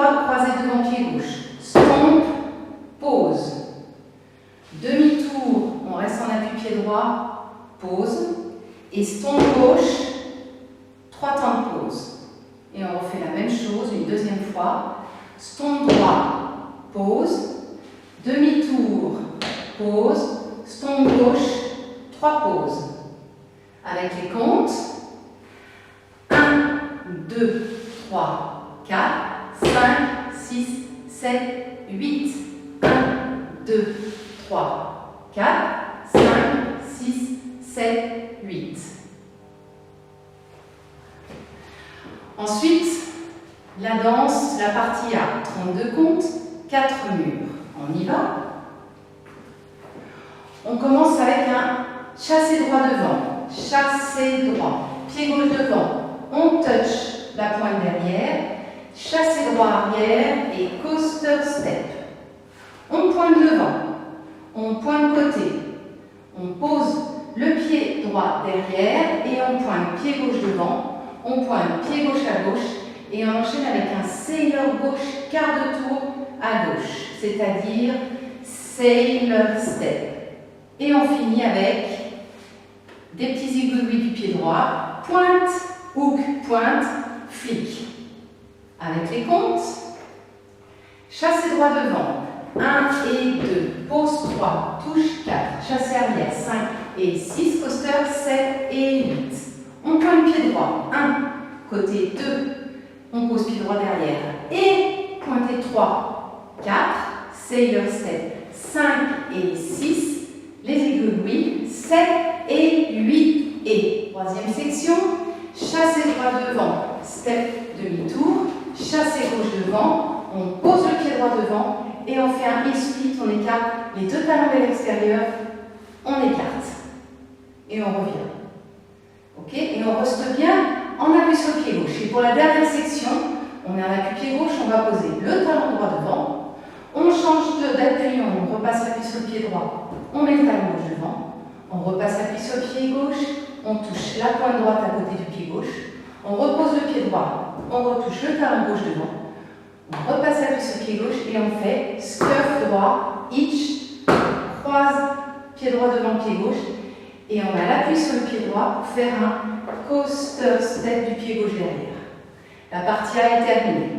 droit croisé devant pied gauche. Stomp, pause. Demi-tour, on reste en appui pied droit, pause. Et stomp gauche, 3 temps de pause. Et on refait la même chose une deuxième fois. Stomp droit, pause. Demi-tour, pause. Stomp gauche, 3 pauses. Avec les comptes. 1, 2, 3, 4, 5, 6, 7, 8. 1, 2, 3, 4, 5, 6, 7, 8. Ensuite, la danse, la partie A. 32 comptes, 4 murs. On y va. On commence avec un chassé droit devant. Chassé droit. Pied gauche devant. On touch la pointe derrière. Chassé droit arrière et coaster step. On pointe devant. On pointe côté. On pose le pied droit derrière et on pointe pied gauche devant. On pointe pied gauche à gauche et on enchaîne avec un sailor gauche, quart de tour à gauche, c'est-à-dire sailor step. Et on finit avec des petits aiguilles du pied droit, pointe, hook, pointe, flic. Avec les comptes, chassé droit devant, 1 et 2, pose 3, touche 4, chassé arrière 5 et 6, coaster 7 et 8. On pointe pied droit, 1, côté 2, on pose pied droit derrière et pointé 3, 4, sailor step 5 et 6, les aiguilles 7 et 8 et. Troisième section, chassé droit devant, step demi-tour, chassé gauche devant, on pose le pied droit devant et on fait un heel split, on écarte les deux talons vers l'extérieur, on écarte et on revient. Ok, et on reste bien en appui sur le pied gauche. Et pour la dernière section, on est en appui pied gauche, on va poser le talon droit devant, on change d'appui, on repasse l'appui sur le pied droit, on met le talon gauche devant, on repasse l'appui sur le pied gauche, on touche la pointe droite à côté du pied gauche, on repose le pied droit, on retouche le talon gauche devant, on repasse l'appui sur le pied gauche et on fait scuff droit, hitch, croise, pied droit devant, pied gauche. Et on a l'appui sur le pied droit pour faire un coaster step du pied gauche derrière. La partie A est terminée.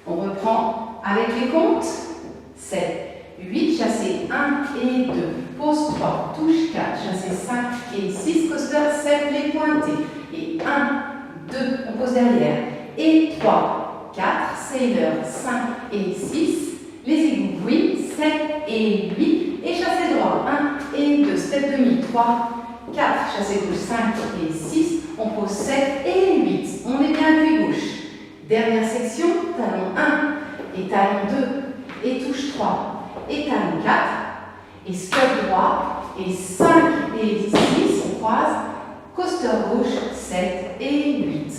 On reprend avec les comptes. 7, 8, chassé 1 et 2, pose 3, touche 4, chassé 5 et 6, coaster 7, les pointés. Et 1, 2, on pose derrière. Et 3, 4, sailor 5 et 6, les aiguilles 7 et 8. Et chassé droit, 1 et 2, step demi, 3, 4, chassé gauche, 5 et 6, on pose 7 et 8, on est bien appui gauche. Dernière section, talon 1 et talon 2, et touche 3, et talon 4, et scuff droit, et 5 et 6, on croise, coaster gauche, 7 et 8.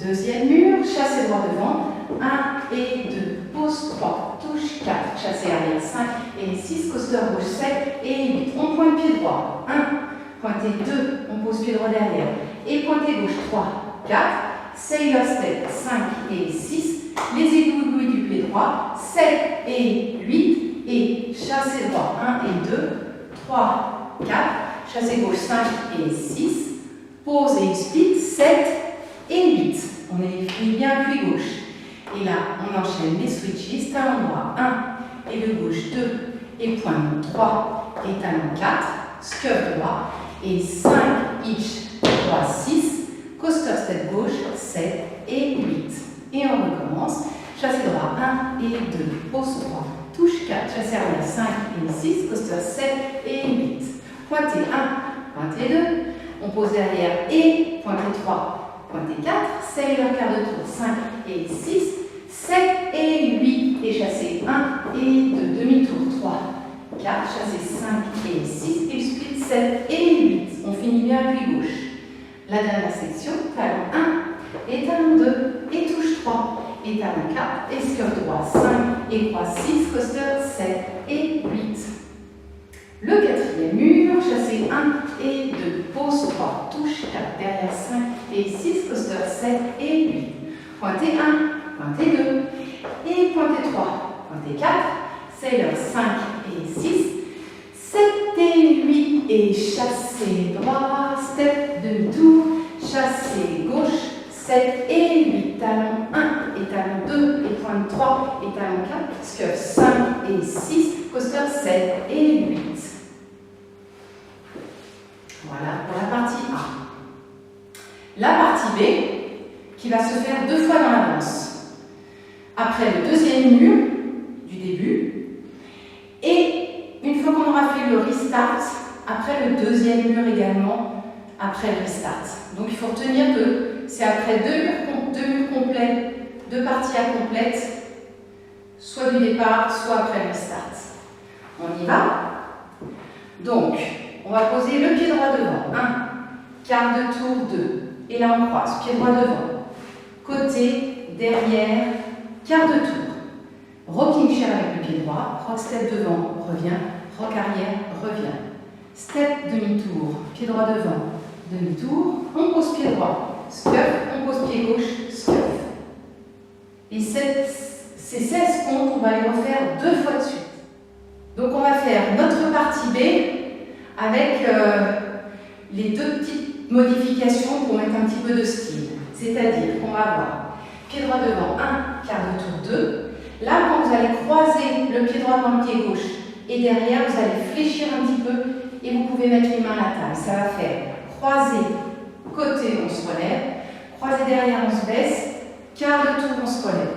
Deuxième mur, chassé droit devant, 1 et 2, pose 3, touche 4, chassé arrière 5 et 6, coaster gauche 7 et 8. On pointe pied droit, 1, pointé 2, on pose pied droit derrière, et pointé gauche 3, 4, sailor step 5 et 6, les aiguilles du pied droit, 7 et 8, et chassé droit 1 et 2, 3, 4, chassé gauche 5 et 6, pose et split 7 et 8. On est bien appui gauche. Et là, on enchaîne les switches, talon droit 1 et le gauche 2 et pointe 3 et talon 4, scuff droit et 5, hitch 3, 6, coaster step gauche 7 et 8. Et on recommence, chassé droit 1 et 2, pose 3, touche 4, chassé arrière 5 et 6, coaster 7 et 8. Pointé 1, pointé 2, on pose derrière et pointé 3, pointé 4, sailor quart de tour 5 et 6, 7 et 8, et chassé 1 et 2, demi-tour 3, 4, chassé 5 et 6, et split 7 et 8. On finit bien appui gauche. La dernière section, talon 1 et talon 2, et touche 3, et talon 4, et scuff droit 5 et croix 6, coaster 7 et 8. Le quatrième mur, chassé 1 et 2, pose 3, touche 4, derrière 5 et 6, coaster 7 et 8. Pointé 1, pointé 2. Et pointé 3, pointé 4. Sailor 5 et 6. 7 et 8 et chassé droit. Step, demi-tour. Chassé gauche. 7 et 8. Talon 1 et talon 2 et pointe 3 et talon 4. Scuff 5 et 6. Coaster 7 et 8. Voilà pour la partie A. La partie B, qui va se faire 2 fois dans la danse. Après le deuxième mur du début, et une fois qu'on aura fait le restart, après le deuxième mur également, après le restart. Donc il faut retenir que c'est après deux murs complets, 2 parties à complète, soit du départ, soit après le restart. On y va. Donc, on va poser le pied droit devant. 1, quart de tour, 2. Et là, on croise. Pied droit devant. Côté, derrière, quart de tour. Rocking chair avec le pied droit. Rock step devant, revient. Rock arrière, revient. Step, demi-tour. Pied droit devant, demi-tour. On pose pied droit. Scuff. On pose pied gauche. Scuff. Et ces 16 comptes, on va les refaire 2 fois de suite. Donc, on va faire notre partie B avec les 2 petites modifications pour mettre un petit peu de style. C'est-à-dire qu'on va avoir pied droit devant, 1, quart de tour, 2. Là, quand vous allez croiser le pied droit dans le pied gauche et derrière, vous allez fléchir un petit peu et vous pouvez mettre les mains à la table. Ça va faire croiser côté, on se relève, croiser derrière, on se baisse, quart de tour, on se relève.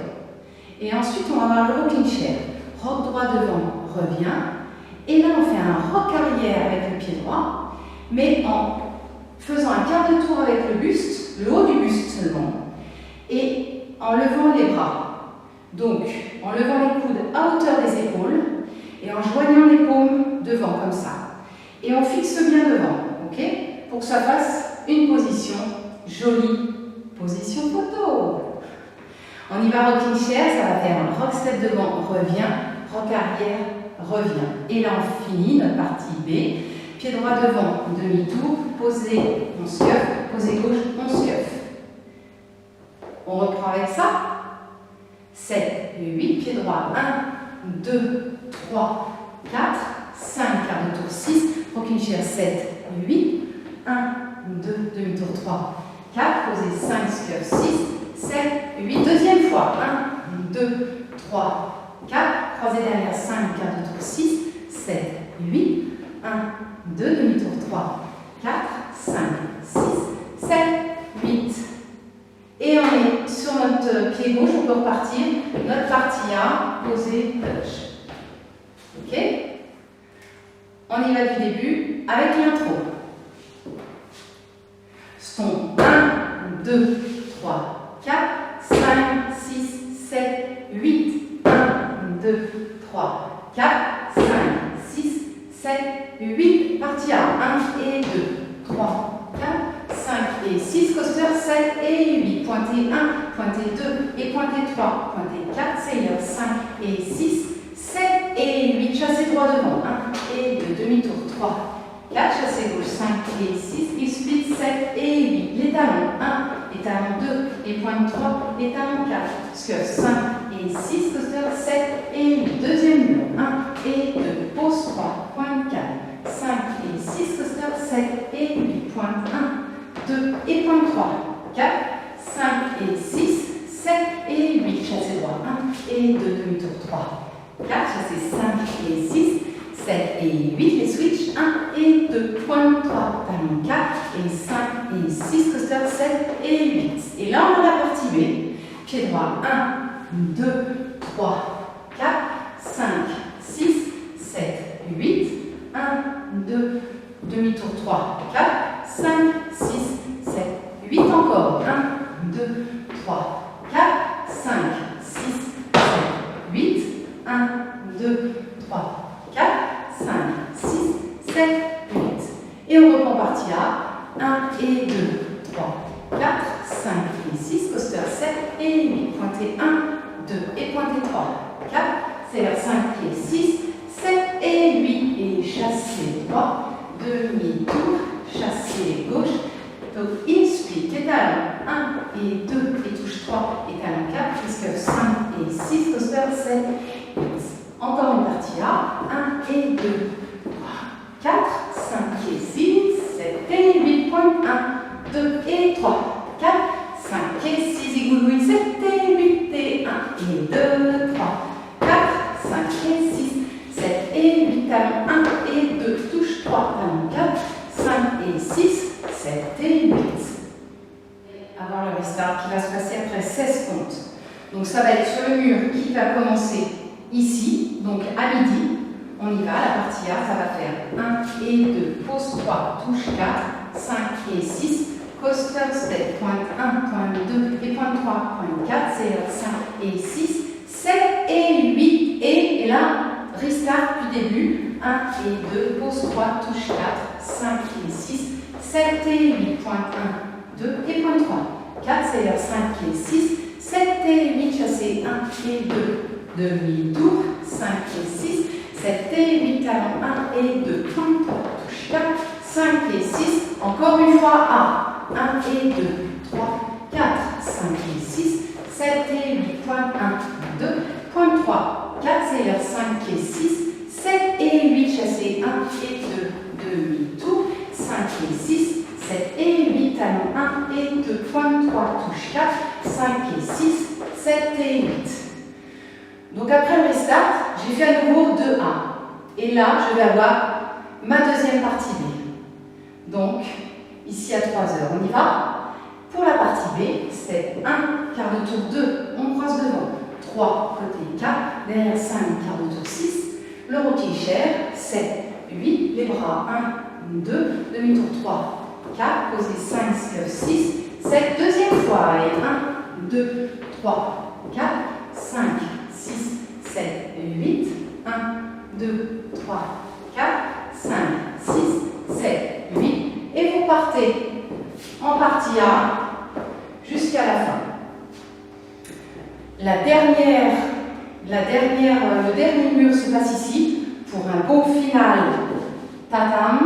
Et ensuite, on va avoir le rocking chair. Rock droit devant, revient. Et là, on fait un rock arrière avec le pied droit, mais en faisant un quart de tour avec le buste, le haut du buste seulement, et en levant les bras. Donc, en levant les coudes à hauteur des épaules et en joignant les paumes devant, comme ça. Et on fixe bien devant, ok? Pour que ça fasse une position jolie. Position photo. On y va rocking chair, ça va faire un rock step devant, revient, rock arrière, revient. Et là, on finit notre partie B. Pied droit devant, demi-tour, posé, on scuff, posé gauche, on scuff. On reprend avec ça. 7, 8, pied droit, 1, 2, 3, 4, 5, quart de tour, 6, rocking chair, 7, 8, 1, 2, demi-tour, 3, 4, posé 5, scuff, 6, 7, 8, deuxième fois, 1, 2, 3, 4, croisé derrière, 5, quart de tour, 6, 7, 8, 1, 2, demi-tour, 3, 4, 5, 6, 7, 8. Et on est sur notre pied gauche, on peut repartir. Notre partie A, posé, touch. Ok? On y va du début avec l'intro. Stomp 1, 2, 3, 4, 5, 6, 7, 8. 1, 2, 3, 4, 5, 6, 7, 8. Partie A. 1 et 2, 3, 4, 5 et 6. Coaster 7 et 8. Pointé 1, pointé 2 et pointé 3. Pointé 4. Sailor 5 et 6. 7 et 8. Chassé droit devant. 1 et 2. Demi-tour 3. 4. Chassé gauche 5 et 6. Il split 7 et 8. Les talons 1 et talons 2 et pointe 3. Les talons 4. Scuff 5 et 6. Coaster 7 et 8. Deuxième mur. 1 et 2. Pause 3. Pointe 4. 5 et 6. Coaster 7 et 8. Pointe 1, 2 et pointe 3. 4, 5 et 6. 7 et 8. Chassé droit. 1 et 2. Demi-tour 3. 4. Chassé 5 et 6. 7 et 8. Les switch. 1 et 2. Pointe 3. Talon 4 et 5 et 6. Coaster 7 et 8. Et là, on a la partie B. Pied droit. 1, 2, 3, 4, 5, 6, 7, 8. 1, 2, demi-tour 3, 4, 5, 6, 7, 8 encore. 1, 2, 3, 4, 5, 6, 7, 8. 1, 2, 3, 4, 5, 6, 7, 8. Et on reprend partie A. 1 et 2, 3, 4, 5 et 6. Coaster 7 et 8. Pointé 1, 2 et pointé 3, 4. Sailor 5 et 6. 7 et 8 et chassé droit, demi-tour, chassé gauche, donc il split, et talon 1 et 2 et touche 3 et talon 4, puisque et 2, 3, 4, 5 et 6, 7 et 8, talon 1 et 2, touche 3, talon 4, 5 et 6, 7 et 8. Avoir le restart qui va se passer après 16 comptes. Donc ça va être sur le mur qui va commencer ici, donc à midi. On y va, la partie A, ça va faire 1 et 2, pause 3, touche 4, 5 et 6, coaster step, pointe 1, pointe 2 et pointe 3, pointe 4, c'est 5 et 6, 7 et 8, et là, restart du début, 1 et 2, pause 3, touche 4, 5 et 6, 7 et 8, pointe 1, 2 et pointe 3, 4, c'est 5 et 6, 7 et 8, chassé 1 et 2, demi-tour, 5 et 6, 7 et 8, talon 1 et 2, pointe 3, touche 4, 5 et 6, encore une fois A, 1 et 2, 3, 4, 5 et 6, 7 et 8, pointe 1, 2, pointe 3, 4, c'est 5 et 6, 7 et 8, chassé 1 et 2, demi-tour, 5 et 6, 7 et 8, talon 1 et 2, pointe 3, touche 4, 5 et 6, 7 et 8. Donc après le restart, j'ai fait à nouveau 2A. Et là, je vais avoir ma deuxième partie B. Donc, ici à 3 heures, on y va. Pour la partie B, c'est 1, quart de tour 2, on croise devant. 3, côté 4, derrière 5, quart de tour 6. Le rocking chair, 7, 8, les bras 1, 2, demi-tour 3, 4, posé 5, 6, 7, deuxième fois, et 1, 2, 3, 4, 5, 6, 7, 8, 1, 2, 3, 4, 5, 6, 7, 8, et vous partez en partie A jusqu'à la fin. Le dernier mur se passe ici pour un beau final tatam.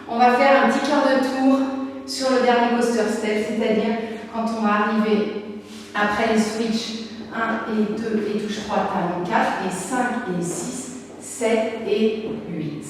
On va faire un petit quart de tour sur le dernier coaster step, c'est-à-dire quand on va arriver après les switches 1 et 2 et touche 3, talon 4 et 5 et 6, 7 et 8.